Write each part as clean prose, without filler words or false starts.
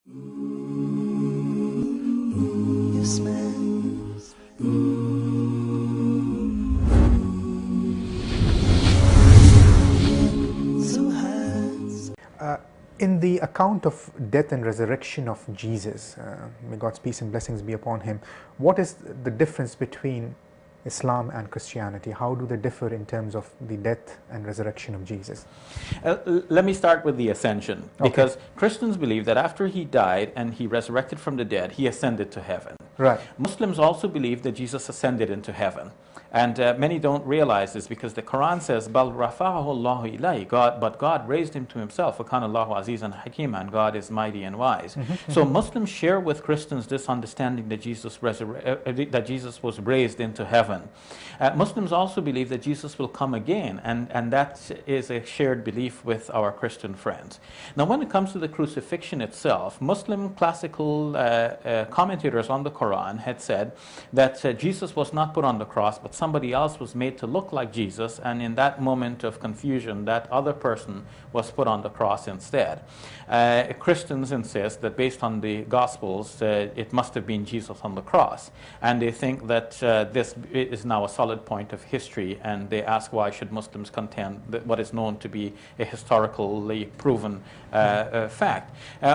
Yes, man. So in the account of death and resurrection of Jesus, may God's peace and blessings be upon him, what is the difference between Islam and Christianity? How do they differ in terms of the death and resurrection of Jesus? Let me start with the ascension, because Christians believe that after he died and he resurrected from the dead, he ascended to heaven. Right. Muslims also believe that Jesus ascended into heaven. And many don't realize this because the Quran says, "Bal rafa'ahu Allahu ilayhi," but God raised him to himself. وَكَانَ اللَّهُ عَزِيزًا حَكِيمًا, and God is mighty and wise. So Muslims share with Christians this understanding that Jesus was raised into heaven. Muslims also believe that Jesus will come again, and that is a shared belief with our Christian friends. Now, when it comes to the crucifixion itself, Muslim classical commentators on the Quran had said that Jesus was not put on the cross, but somebody else was made to look like Jesus, and in that moment of confusion, that other person was put on the cross instead. Christians insist that based on the Gospels, it must have been Jesus on the cross, and they think that this is now a solid point of history, and they ask why should Muslims contend that what is known to be a historically proven fact.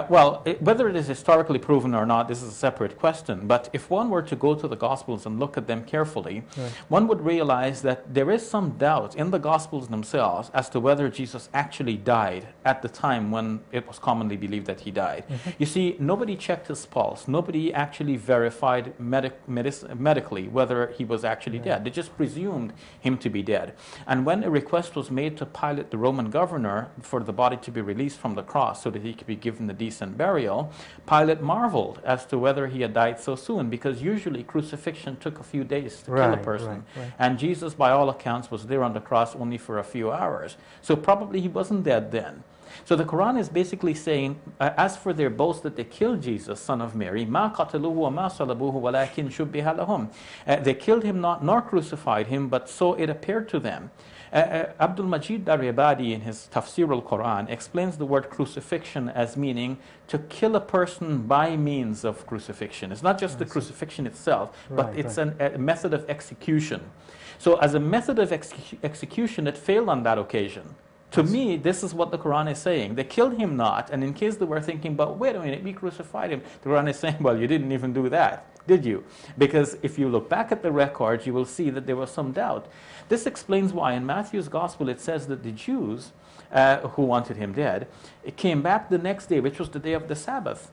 Whether it is historically proven or not, this is a separate question, but if one were to go to the Gospels and look at them carefully, one would realize that there is some doubt in the Gospels themselves as to whether Jesus actually died at the time when it was commonly believed that he died. You see, nobody checked his pulse. Nobody actually verified medically whether he was actually dead. They just presumed him to be dead. And when a request was made to Pilate, the Roman governor, for the body to be released from the cross so that he could be given a decent burial, Pilate marveled as to whether he had died so soon, because usually crucifixion took a few days to kill a person. And Jesus, by all accounts, was there on the cross only for a few hours. So probably he wasn't dead then. So the Quran is basically saying, as for their boast that they killed Jesus, son of Mary, مَا قَتَلُوهُ وَمَا صَلَبُوهُ وَلَكِنْ شُبِّهَ لَهُمْ. They killed him not, nor crucified him, but so it appeared to them. Abdul Majid Daryabadi, in his Tafsir al-Quran, explains the word crucifixion as meaning to kill a person by means of crucifixion. It's not just the crucifixion itself, but it's a method of execution. So as a method of execution, it failed on that occasion. To me, this is what the Quran is saying. They killed him not, and in case they were thinking, but wait a minute, we crucified him, the Quran is saying, well, you didn't even do that, did you? Because if you look back at the records, you will see that there was some doubt. This explains why in Matthew's Gospel it says that the Jews who wanted him dead, it came back the next day, which was the day of the Sabbath.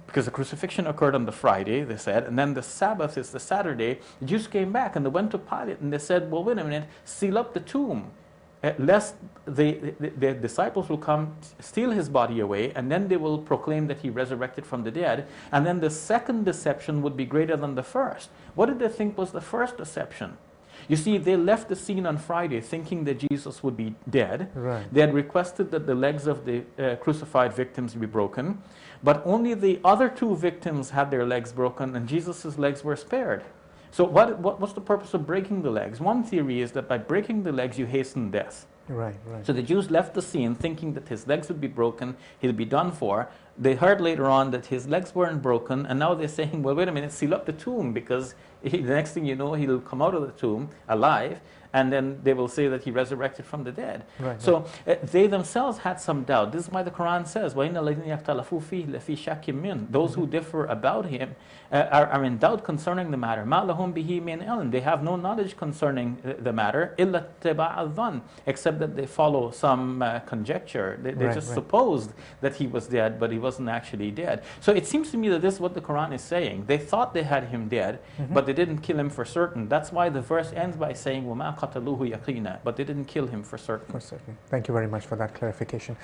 Because the crucifixion occurred on the Friday, they said, and then the Sabbath is the Saturday. The Jews came back and they went to Pilate and they said, well, wait a minute, seal up the tomb, lest the disciples will come, steal his body away, and then they will proclaim that he resurrected from the dead, and then the second deception would be greater than the first. What did they think was the first deception? You see, they left the scene on Friday thinking that Jesus would be dead. They had requested that the legs of the crucified victims be broken, but only the other two victims had their legs broken, and Jesus' legs were spared. So what's the purpose of breaking the legs? One theory is that by breaking the legs, you hasten death. So the Jews left the scene thinking that his legs would be broken, he'll be done for. They heard later on that his legs weren't broken, and now they're saying, well, wait a minute, seal up the tomb, because the next thing you know, he'll come out of the tomb alive, and then they will say that he resurrected from the dead. So they themselves had some doubt. This is why the Quran says, وَإِنَّ الَّذِينَ يَخْتَلَفُوا فِيهِ لَفِي شَكٍّ مِّنْهُ. Those who differ about him are in doubt concerning the matter. مَا لَهُمْ بِهِ مِنْ عِلْمٍ. They have no knowledge concerning the matter, إِلَّا اتِّبَاعَ الظَّنِّ, except that they follow some conjecture. They just supposed that he was dead, but he wasn't actually dead. So it seems to me that this is what the Quran is saying. They thought they had him dead, but they didn't kill him for certain. That's why the verse ends by saying, وَمَا قَتَلُوهُ يَقِينًا, but they didn't kill him for certain. Thank you very much for that clarification.